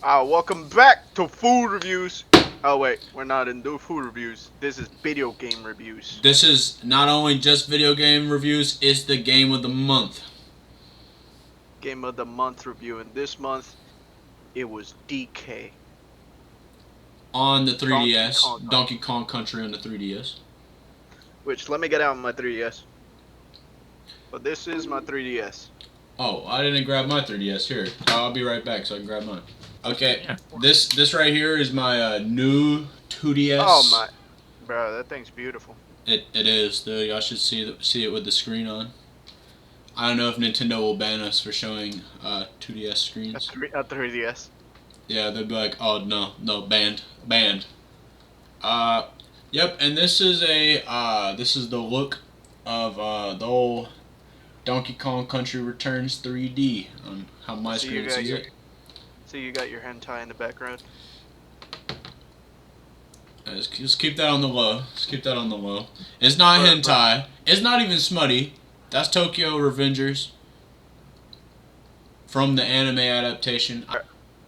Welcome back to food reviews. Oh wait, we're not in the food reviews. This is video game reviews. This is not only just video game reviews, it's the game of the month. Game of the month review, and this month it was DK. On the Donkey 3DS, Kong Country. Donkey Kong Country on the 3DS. Which let me get out my 3DS. But this is my 3DS. Oh, I didn't grab my 3DS. Here, I'll be right back so I can grab mine. Okay, this right here is my new 2DS. Oh my, bro, that thing's beautiful. It is. Y'all should see it with the screen on. I don't know if Nintendo will ban us for showing 2DS screens. A 3DS. Yeah, they'd be like, oh no, banned. Yep, and this is the look of the old Donkey Kong Country Returns 3D on how my screen sees it. So you got your hentai in the background. Just keep that on the low. Just keep that on the low. It's not hentai. It's not even smutty. That's Tokyo Revengers from the anime adaptation.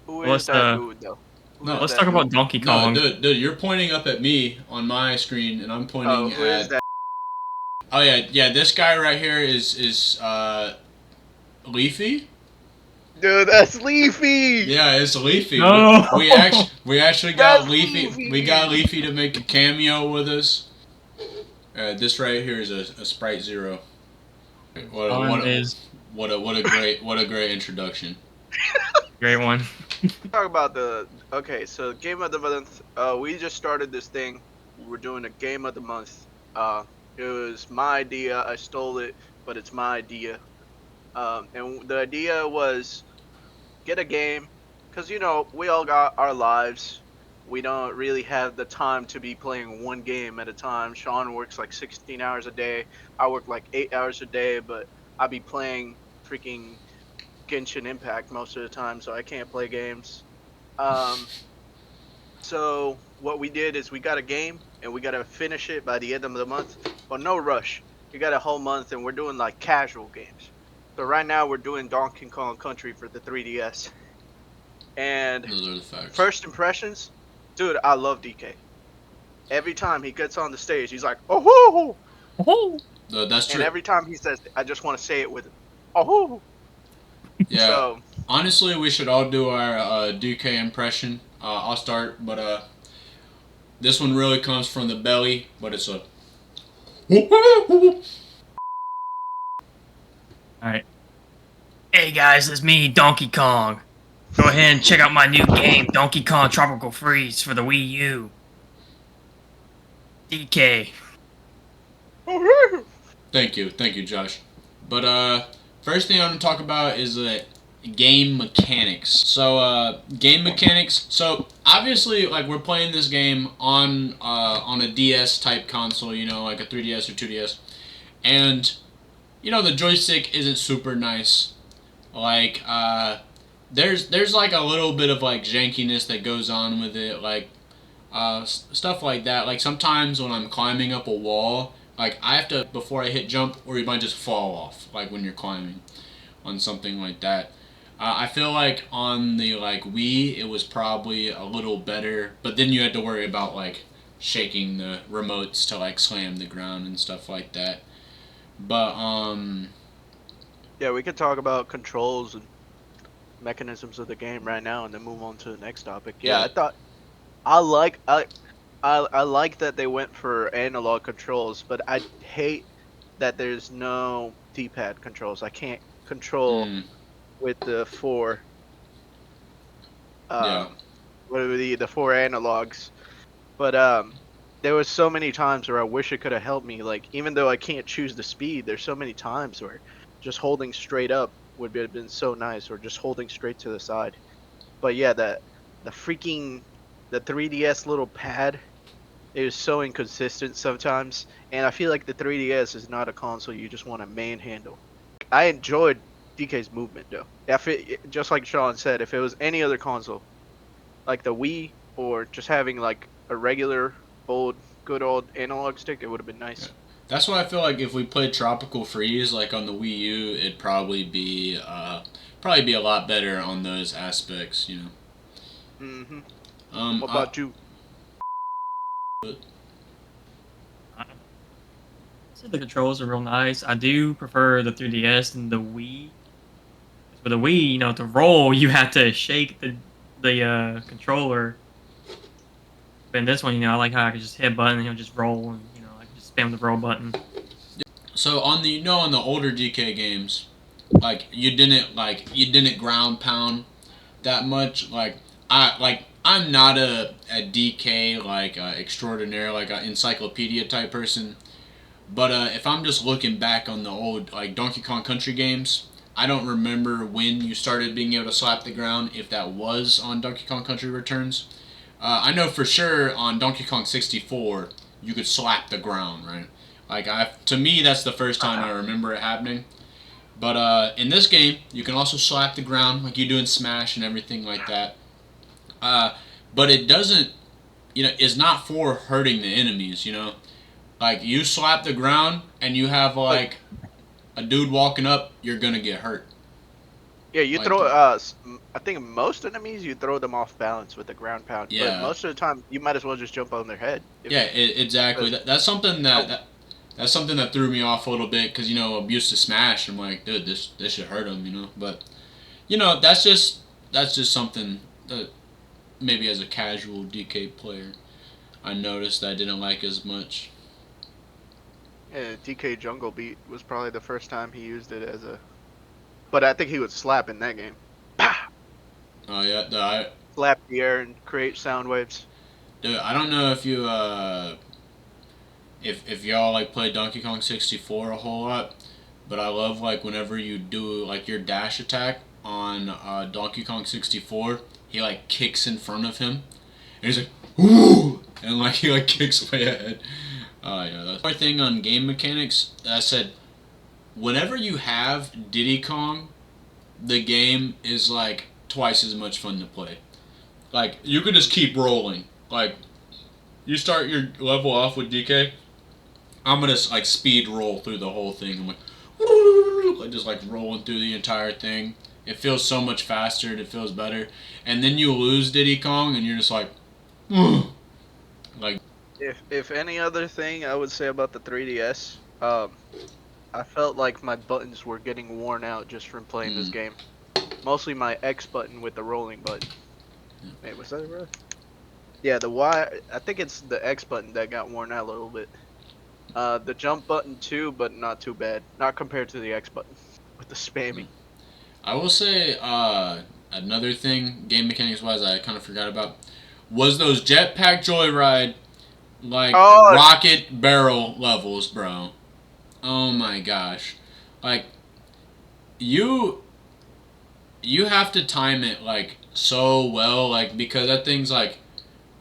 Who is that dude though? No, let's talk about Donkey Kong. No, dude, you're pointing up at me on my screen, and I'm pointing at. That? Oh yeah. This guy right here is Leafy. Dude, that's Leafy. Yeah, it's Leafy. No. We actually got Leafy. Leafy. We got Leafy to make a cameo with us. This right here is a Sprite Zero. What a great introduction. Great one. Talk about so game of the month. We just started this thing. We're doing a game of the month. It was my idea. I stole it, but it's my idea. And the idea was get a game, cause we all got our lives. We don't really have the time to be playing one game at a time. Sean works like 16 hours a day. I work like 8 hours a day, but I be playing freaking Genshin Impact most of the time, so I can't play games. So what we did is we got a game and we gotta finish it by the end of the month, but no rush. We got a whole month and we're doing like casual games. So right now we're doing Donkey Kong Country for the 3DS. And those are the facts. First impressions, dude, I love DK. Every time he gets on the stage, he's like, oh hoo! That's true. And every time he says it, I just want to say it with him. Oh hoo! Yeah. So, honestly, we should all do our DK impression. I'll start, but this one really comes from the belly, but it's a. Alright. Hey guys, it's me, Donkey Kong. Go ahead and check out my new game, Donkey Kong Tropical Freeze for the Wii U. DK. Thank you, Josh. But first thing I'm gonna talk about is game mechanics. So game mechanics. So obviously, like we're playing this game on a DS type console, like a 3DS or 2DS, and the joystick isn't super nice. Like there's like a little bit of like jankiness that goes on with it, like stuff like that. Like sometimes when I'm climbing up a wall, like I have to, before I hit jump, or you might just fall off, like when you're climbing on something like that. I feel like on the Wii it was probably a little better, but then you had to worry about like shaking the remotes to like slam the ground and stuff like that. But yeah, we could talk about controls and mechanisms of the game right now, and then move on to the next topic. Yeah. I like that they went for analog controls, but I hate that there's no D-pad controls. I can't control with the four. What are the four analogs? But there was so many times where I wish it could have helped me. Like even though I can't choose the speed, there's so many times where just holding straight up would have been so nice, or just holding straight to the side. But yeah, the 3DS little pad, it is so inconsistent sometimes, and I feel like the 3DS is not a console you just want to manhandle. I enjoyed DK's movement though. Just like Sean said, if it was any other console, like the Wii, or just having like a regular good old analog stick, it would have been nice. Yeah. That's why I feel like if we played Tropical Freeze like on the Wii U, it'd probably be a lot better on those aspects, Mm-hmm. Um, What I, about you? I said the controls are real nice. I do prefer the 3DS and the Wii. For the Wii, to roll, you have to shake the controller. But in this one, I like how I can just hit a button and he'll just roll, and I can just spam the roll button. so on the on the older DK games, like you didn't ground pound that much. I'm not a DK extraordinaire like an encyclopedia type person. But if I'm just looking back on the old like Donkey Kong Country games, I don't remember when you started being able to slap the ground. If that was on Donkey Kong Country Returns, I know for sure on Donkey Kong 64 you could slap the ground, right? To me that's the first time I remember it happening. But in this game, you can also slap the ground like you do in Smash and everything like that. Uh, but it doesn't, it's not for hurting the enemies. Like you slap the ground and you have Like, like a dude walking up, you're gonna get hurt. yeah, you Like, throw. I think most enemies you throw them off balance with the ground pound, but yeah, most of the time you might as well just jump on their head. yeah, exactly. Because That's something oh, that's something that threw me off a little bit because I'm used to Smash. I'm like, dude, this should hurt him. But that's just something that maybe as a casual DK player, I noticed I didn't like as much. yeah, DK Jungle Beat was probably the first time he used it as a. But I think he would slap in that game. Oh yeah, Slap the air and create sound waves. I don't know if you if y'all like play Donkey Kong 64 a whole lot, but I love like whenever you do like your dash attack on Donkey Kong 64, he like kicks in front of him, and he's like, ooh, and like he like kicks way ahead. Yeah, that's one thing on game mechanics. I said, whenever you have Diddy Kong, the game is like twice as much fun to play. Like you could just keep rolling. Like you start your level off with DK, I'm gonna like speed roll through the whole thing. I'm like just like rolling through the entire thing. It feels so much faster and it feels better. And then you lose Diddy Kong and you're just like, like If any other thing I would say about the 3DS, I felt like my buttons were getting worn out just from playing this mm, game. Mostly my X button with the rolling button. Wait, was that right? Yeah, the Y. I think it's the X button that got worn out a little bit. The jump button too, but not too bad. Not compared to the X button with the spamming. I will say another thing game mechanics wise I kind of forgot about was those jetpack joyride like Oh, rocket barrel levels, bro. Oh my gosh. Like you you have to time it like so well like because that thing's like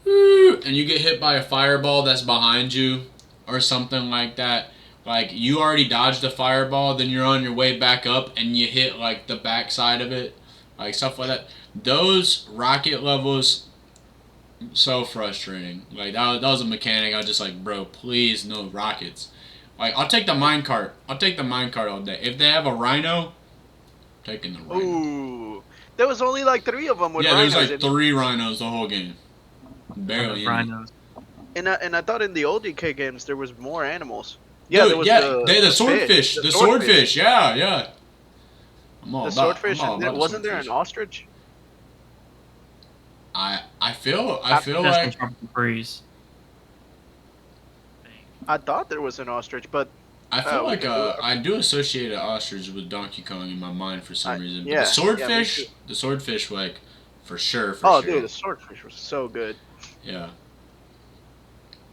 and you get hit by a fireball that's behind you or something like that. Like you already dodged the fireball, then you're on your way back up and you hit like the backside of it, like stuff like that. Those rocket levels, so frustrating. Like that was a mechanic. I was just like, bro, please no rockets. Like I'll take the minecart. I'll take the minecart all day. If they have a rhino, taking the rhino. ooh. There was only like 3 of them with Yeah, there's rhinos like in it. 3 rhinos the whole game. I love Barely any. rhinos. And I thought in the old DK games there was more animals. Yeah, there Dude, was yeah, the fish, swordfish, the the swordfish, swordfish, yeah, yeah. I'm the swordfish, all and then about the wasn't there an swordfish. ostrich? I feel That's in like Tropical Freeze. I thought there was an ostrich, but we can do it. I do associate an ostrich with Donkey Kong in my mind for some reason, but Yeah, me too. the swordfish, like for Oh, dude, sure, the swordfish was so good. yeah,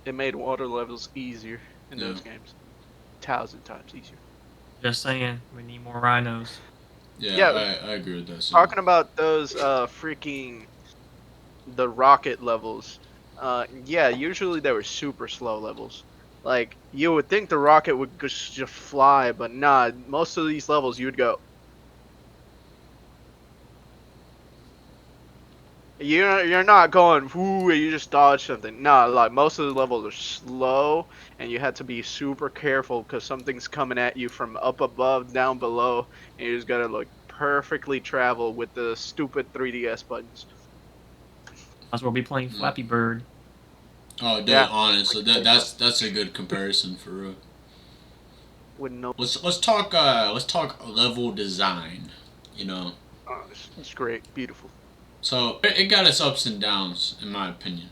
It made water levels easier in yeah, those games. 1,000 times easier. Just saying, we need more rhinos. yeah. Yeah, I agree with that. So. talking about those freaking the rocket levels. Yeah, usually they were super slow levels. Like you would think the rocket would just fly, but nah. Most of these levels you'd go. You're not going whoo and you just dodge something. Nah, like most of the levels are slow and you had to be super careful because something's coming at you from up above, down below, and you just gotta like perfectly travel with the stupid 3DS buttons. Might as well be playing Flappy Bird. Oh, dude, Yeah. honestly, Like, that's a good comparison for real. wouldn't know. Let's talk level design. You know, It's great, beautiful. so it got its ups and downs in my opinion.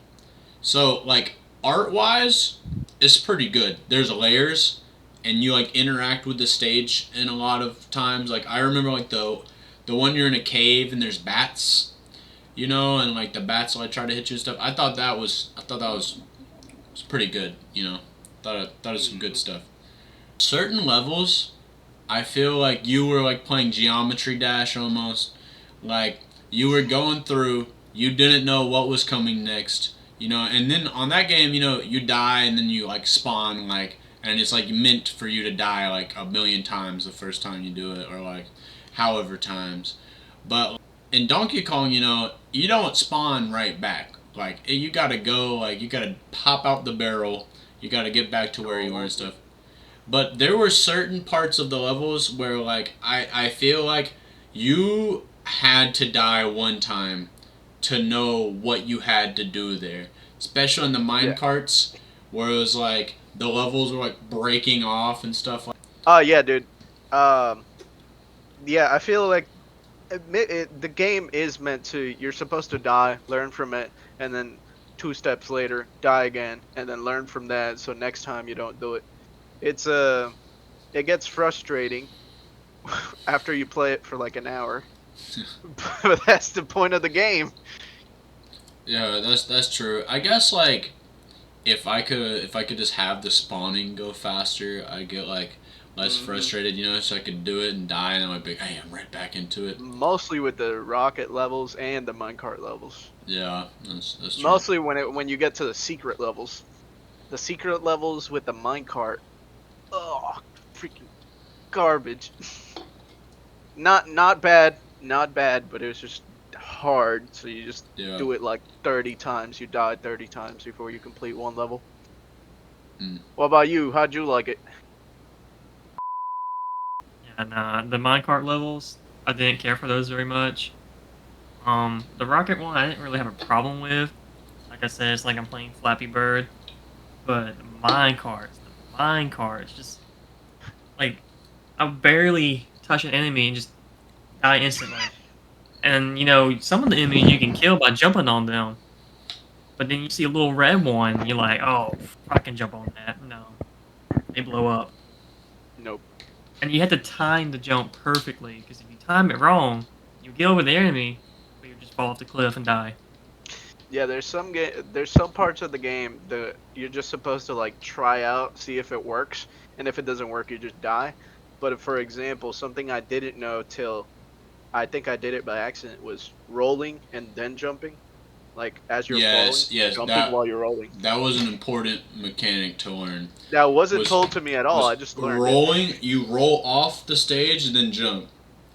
So like art wise, it's pretty good. There's layers, and you like interact with the stage in a lot of times. Like I remember like the one you're in a cave and there's bats, you know, and like the bats like try to hit you and stuff. I thought that was pretty good. You know, thought it was some good stuff. Certain levels, I feel like you were like playing Geometry Dash almost. Like you were going through, you didn't know what was coming next, you know. And then on that game, you know, you die and then you like spawn like, and it's like meant for you to die like a million times the first time you do it, or like however times. But in Donkey Kong, you know, you don't spawn right back. Like you gotta go, like you gotta pop out the barrel, you gotta get back to where you were and stuff. But there were certain parts of the levels where like I feel like you had to die one time to know what you had to do there. Especially in the mine Yeah. carts where it was like the levels were like breaking off and stuff like. Oh yeah, dude. Um, yeah, I feel like the game is meant to. You're supposed to die, learn from it, and then 2 steps later, die again, and then learn from that. So next time you don't do it. It's it gets frustrating after you play it for like an hour, but that's the point of the game. Yeah, that's true. I guess like if I could just have the spawning go faster, I get like less Hmm. frustrated, you know, so I could do it and die and I'd be like, hey, I'm right back into it. Mostly with the rocket levels and the minecart levels. Yeah, that's true. Mostly when you get to the secret levels. The secret levels with the minecart. Oh, freaking garbage. Not bad, not bad, but it was just hard. So you just Yeah. do it like 30 times. You die 30 times before you complete one level. Mm. What about you? How'd you like it? Yeah, nah, the minecart levels, I didn't care for those very much. The rocket one, I didn't really have a problem with. Like I said, it's like I'm playing Flappy Bird. But the minecarts, just like I barely touch an enemy and just die instantly. And you know, some of the enemies you can kill by jumping on them. But then you see a little red one, and you're like, oh, I can jump on that. No, they blow up. Nope. And you have to time the jump perfectly, because if you time it wrong, you get over the enemy, but you just fall off the cliff and die. Yeah, there's some parts of the game that you're just supposed to like try out, see if it works, and if it doesn't work, you just die. But for example, something I didn't know till I think I did it by accident was rolling and then jumping, like as you're falling, Yes, jumping while you're rolling. that was an important mechanic to learn. That wasn't Was told to me at all. I was just learned it. rolling, you roll off the stage and then jump.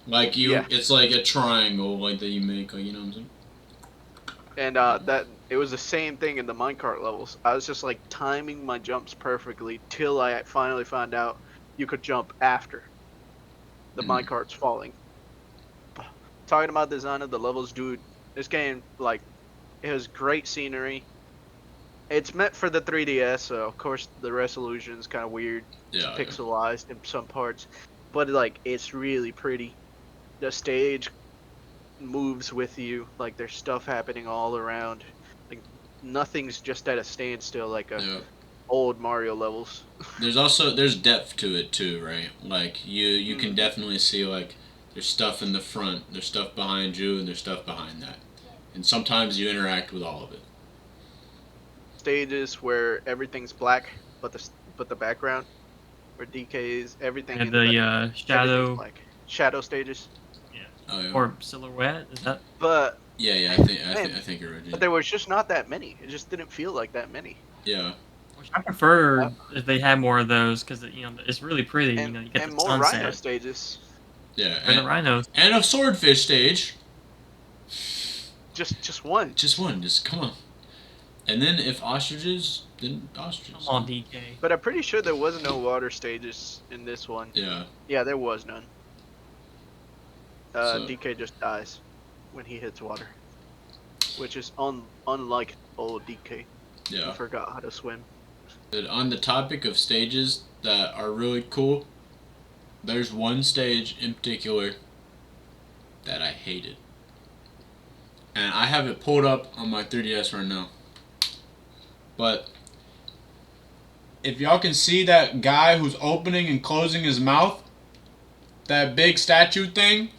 Like Yeah, it's like a triangle like that you make, like you know what I'm saying? and that it was the same thing in the minecart levels. I was just like timing my jumps perfectly till I finally found out you could jump after the Mm. minecart's falling. Talking about design of the levels, dude, this game, like, it has great scenery. It's meant for the 3DS, so of course the resolution is kind of weird. It's Yeah, yeah. pixelized in some parts, but like it's really pretty. The stage moves with you, like there's stuff happening all around. Like nothing's just at a standstill like a Yeah. old Mario levels. There's depth to it too, right? Like you can Hmm. definitely see like there's stuff in the front, there's stuff behind you, and there's stuff behind that, and sometimes you interact with all of it. Stages where everything's black, but the background where DK's everything And in the the background, everything's shadow, black. Shadow stages. yeah, Oh yeah. or silhouette. Is that? But Yeah, man, I think you're right. but Dude. there was just not that many. It just didn't feel like that many. Yeah. Which I Uh, prefer if they had more of those, because you know it's really pretty. You know, you get and the more rhino sunset stages. Yeah, or the rhinos. and a swordfish stage. Just one. Just one, just come on. And then if ostriches, then Come ostriches. on, DK. But I'm pretty sure there was no water stages in this one. Yeah. Yeah, there was none. So DK just dies when he hits water, which is unlike old DK. He Yeah. forgot how to swim. On the topic of stages that are really cool, there's one stage in particular that I hated. And I have it pulled up on my 3DS right now. But if y'all can see that guy who's opening and closing his mouth, that big statue thing,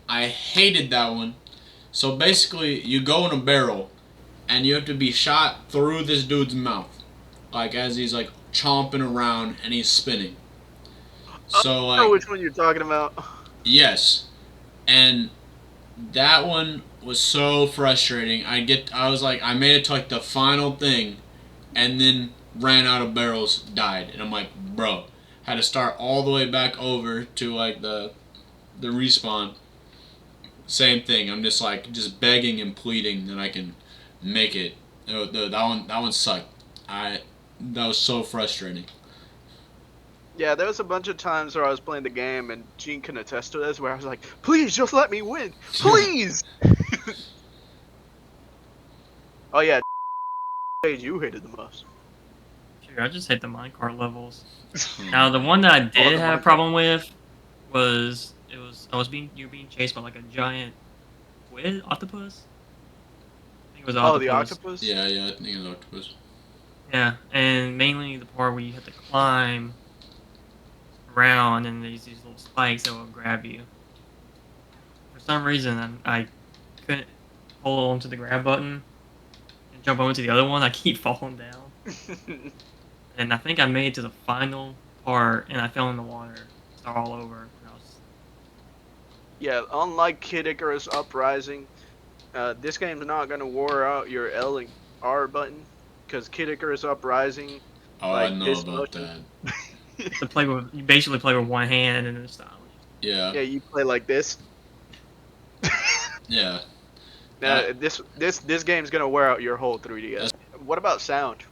I hated that one. So basically, you go in a barrel, and you have to be shot through this dude's mouth, like as he's like chomping around and he's spinning. So I know like, which one you're talking about. yes, and that one was so frustrating. I was like, I made it to like the final thing, and then ran out of barrels, died, and I'm like, bro, had to start all the way back over to like the respawn. Same thing. I'm just like just begging and pleading that I can make it. That one sucked. That was so frustrating. Yeah, there was a bunch of times where I was playing the game, and Gene can attest to this, where I was like, please, just let me win. Please! Oh yeah, you hated the most. Sure, I just hate the minecart levels. Now, the one that I Oh, did the have a minecart. problem with was you were being chased by like a giant squid octopus. I think it was Oh, the octopus. octopus? Yeah, I think it was octopus. Yeah, and mainly the part where you have to climb around and there's these little spikes that will grab you. For some reason, I couldn't hold on to the grab button and jump over to the other one. I keep falling down, and I think I made it to the final part, and I fell in the water, start all over. And I was, Yeah, unlike Kid Icarus Uprising, this game's not gonna wear out your L and R button, because Kid Icarus Uprising, Oh, I like know this about motion. that. you basically play with one hand and then style. Yeah, Yeah, you play like this. yeah. Now, That this game's gonna wear out your whole 3DS. What about sound?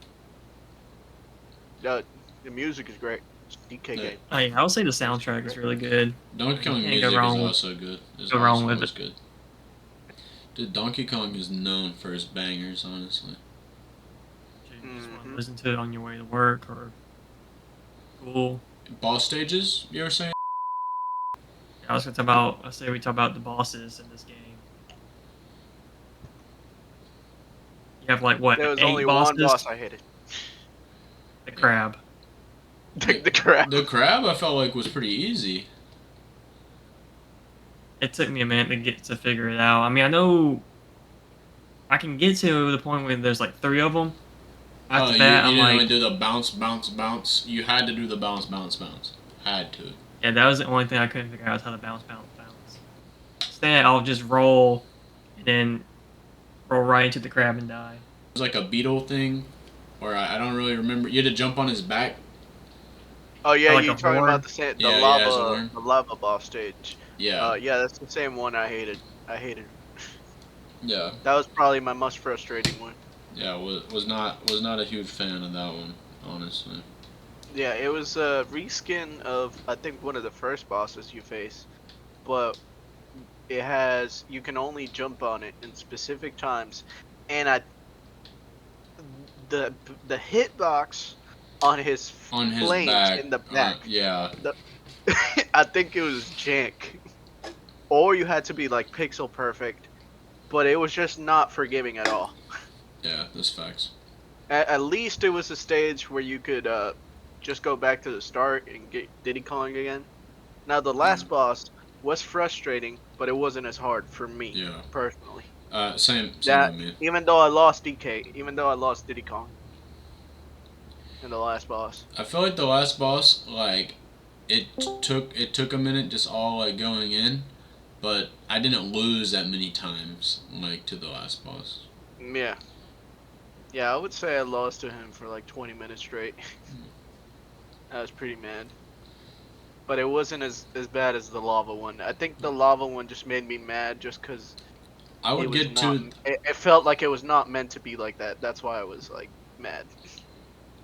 The music is great. It's a DK game. I would say the soundtrack is really good. Donkey Kong Can't go music is wrong with also good. go wrong with it. Good. Dude, Donkey Kong is known for his bangers, honestly. You just want to listen to it on your way to work or school. Boss stages, you ever saying? I was gonna talk about. I say we talk about the bosses in this game. You have like what There was 8 only one bosses? boss I hated. The crab. The crap. The crab I felt like was pretty easy. It took me a minute to get to figure it out. I mean, I know I can get to the point where there's like 3 of them. After that, you I'm didn't like, only do the bounce, bounce, bounce. You had to do the bounce, bounce, bounce. Had to. yeah, that was the only thing I couldn't figure out is how to bounce, bounce, bounce. Instead, I'll just roll and then roll right into the crab and die. It was like a beetle thing, or I don't really remember. You had to jump on his back. Oh yeah, Like you a talking horn? about Yeah, yeah, as a horn. the lava boss stage. Yeah, Yeah, that's the same one I hated. yeah, That was probably my most frustrating one. yeah. Was not a huge fan of that one, honestly. Yeah, it was a reskin of I think one of the first bosses you face, but you can only jump on it in specific times, and the hitbox on his On his flames back. in the back. Yeah. The, I think it was jank, or you had to be like pixel perfect, but it was just not forgiving at all. Yeah, that's facts. At least it was a stage where you could just go back to the start and get Diddy Kong again. Now the last boss was frustrating, but it wasn't as hard for me personally. Same That with me. even though I lost Diddy Kong in the last boss. I feel like the last boss, like, it took a minute just all like going in, but I didn't lose that many times like to the last boss. Yeah. Yeah, I would say I lost to him for like 20 minutes straight. I was pretty mad. But it wasn't as bad as the lava one. I think the lava one just made me mad just because I would get to. It felt like it was not meant to be like that. That's why I was like mad.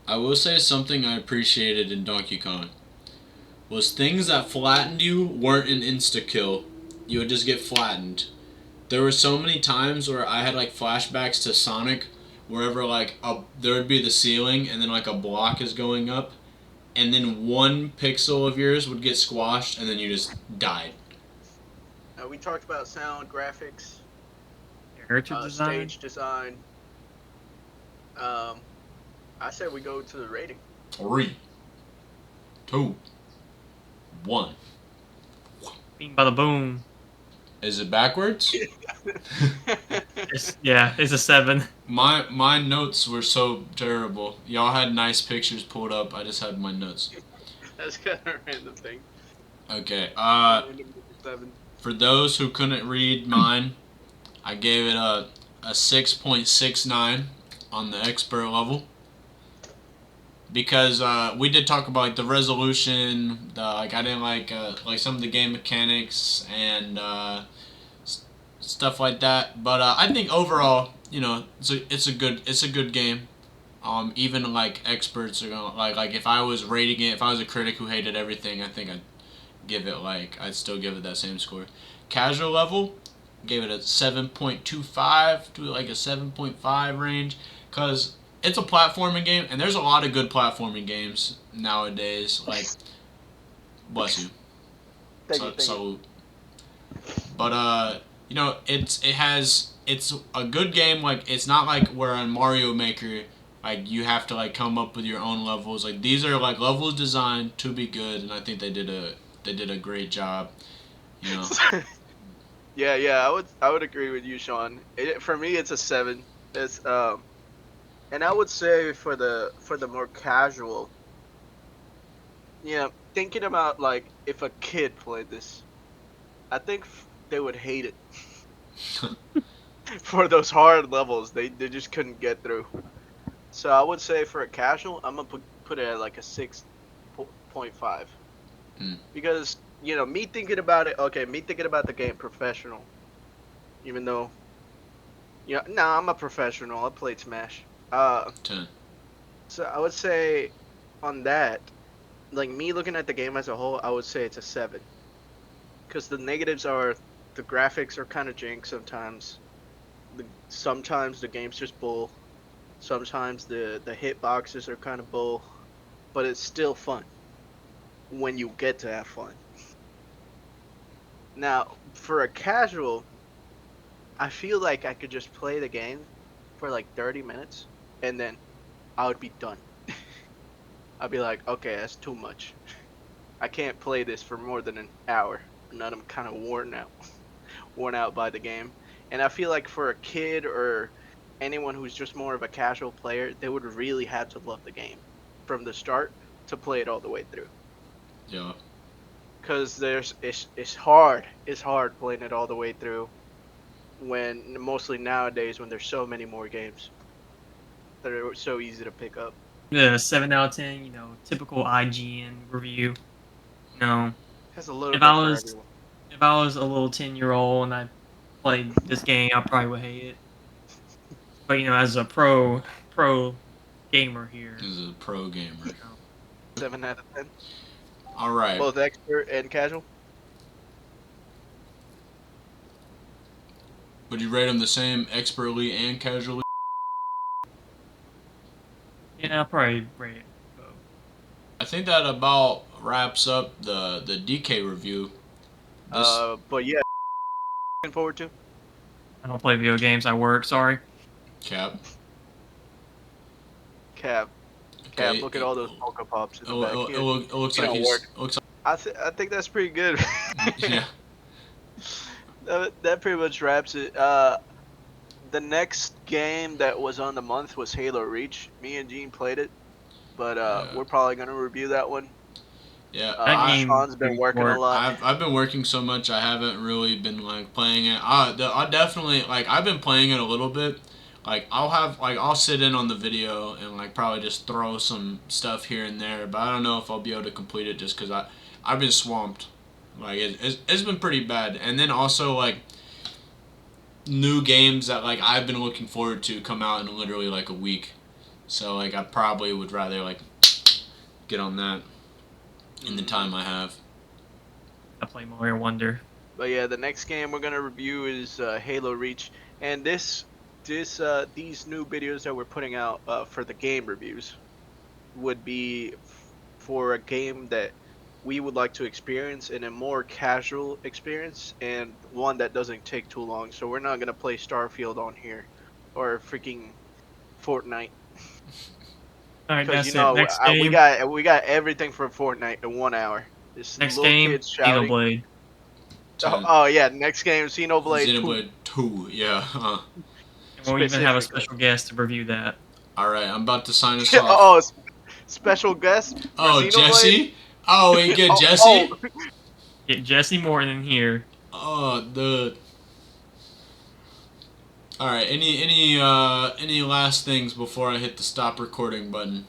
I will say something I appreciated in Donkey Kong was things that flattened you weren't an insta kill. You would just get flattened, There were so many times where I had like flashbacks to Sonic, wherever like there would be the ceiling and then like a block is going up, and then one pixel of yours would get squashed and then you just died. We talked about sound, graphics, Character design. stage design. Um, I said we go to the rating. 3, 2, 1. Bing bada boom. Is it backwards? It's a 7. My notes were so terrible. Y'all had nice pictures pulled up. I just had my notes. That's kind of a random thing. Okay. Random 7. For those who couldn't read mine, I gave it a 6.69 on the expert level. Because we did talk about like the resolution, I didn't like some of the game mechanics and stuff like that. But I think overall, it's a good game. Even like experts are gonna like if I was rating it, if I was a critic who hated everything, I think I'd still give it that same score. Casual level, gave it a 7.25 to like a 7.5 range, cause it's a platforming game, and there's a lot of good platforming games nowadays. Like, bless you. Thank you. Salute. But it's a good game. Like, it's not like where on Mario Maker, like you have to like come up with your own levels. Like these are like levels designed to be good, and I think they did a great job. You know. Yeah. I would agree with you, Sean. For me, it's a 7. It's and I would say for the more casual, thinking about like if a kid played this, I think they would hate it. For those hard levels, they just couldn't get through. So I would say for a casual, I'm gonna put it at like a 6.5. Because me thinking about it, me thinking about the game professional, even though I'm a professional. I played Smash. 10. So I would say on that, like me looking at the game as a whole, I would say it's a 7. Because the negatives are the graphics are kind of jank sometimes. Sometimes the game's just bull. Sometimes the hitboxes are kind of bull. But it's still fun when you get to have fun. Now, for a casual, I feel like I could just play the game for like 30 minutes and then I would be done. I'd be like, okay, that's too much. I can't play this for more than an hour. And then I'm kind of worn out by the game. And I feel like for a kid or anyone who's just more of a casual player, they would really have to love the game from the start to play it all the way through. Yeah. Because it's hard. It's hard playing it all the way through. When mostly nowadays, when there's so many more games that are so easy to pick up. Yeah, 7 out of 10. Typical IGN review. Has a little if bit I for was everyone. if I was a little 10-year-old and I played this game, I probably would hate it. But as a pro gamer here, This is a pro gamer. 7 out of 10. All right. Both expert and casual. Would you rate them the same, expertly and casually? I'll probably rate it. I think that about wraps up the DK review. But yeah, looking forward to. I don't play video games. I work. Sorry. Cap. Cap, Okay. look at all those Poke Pops in the back. It looks like he's. Looks like, I think that's pretty good. yeah. That pretty much wraps it. The next game that was on the month was Halo Reach. Me and Gene played it, but we're probably gonna review that one. Yeah. Sean's been working a lot. I've been working so much. I haven't really been like playing it. I definitely like. I've been playing it a little bit. Like I'll sit in on the video and like probably just throw some stuff here and there, but I don't know if I'll be able to complete it just because I've been swamped. Like it's been pretty bad, and then also like new games that like I've been looking forward to come out in literally like a week, so like I probably would rather like get on that in the time I have. I play Mario Wonder. But yeah, the next game we're gonna review is Halo Reach, and these new videos that we're putting out for the game reviews would be for a game that we would like to experience in a more casual experience and one that doesn't take too long. So we're not gonna play Starfield on here or freaking Fortnite All right, because you that's it. know Next game. we got everything from Fortnite in 1 hour. Just Next little game. kids shouting. Xenoblade. Oh, 10. oh yeah, next game Xenoblade 2 Xenoblade 2, yeah. And we'll even have a specifically. special guest to review that. Alright, I'm about to sign us off. Oh, special guest for Oh, Xenoblade. Jesse? Oh, we get Oh, Jesse? Get Jesse Morton here. Oh, the. Alright, any last things before I hit the stop recording button?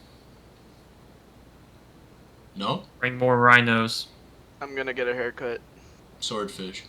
No? Bring more rhinos. I'm gonna get a haircut. Swordfish.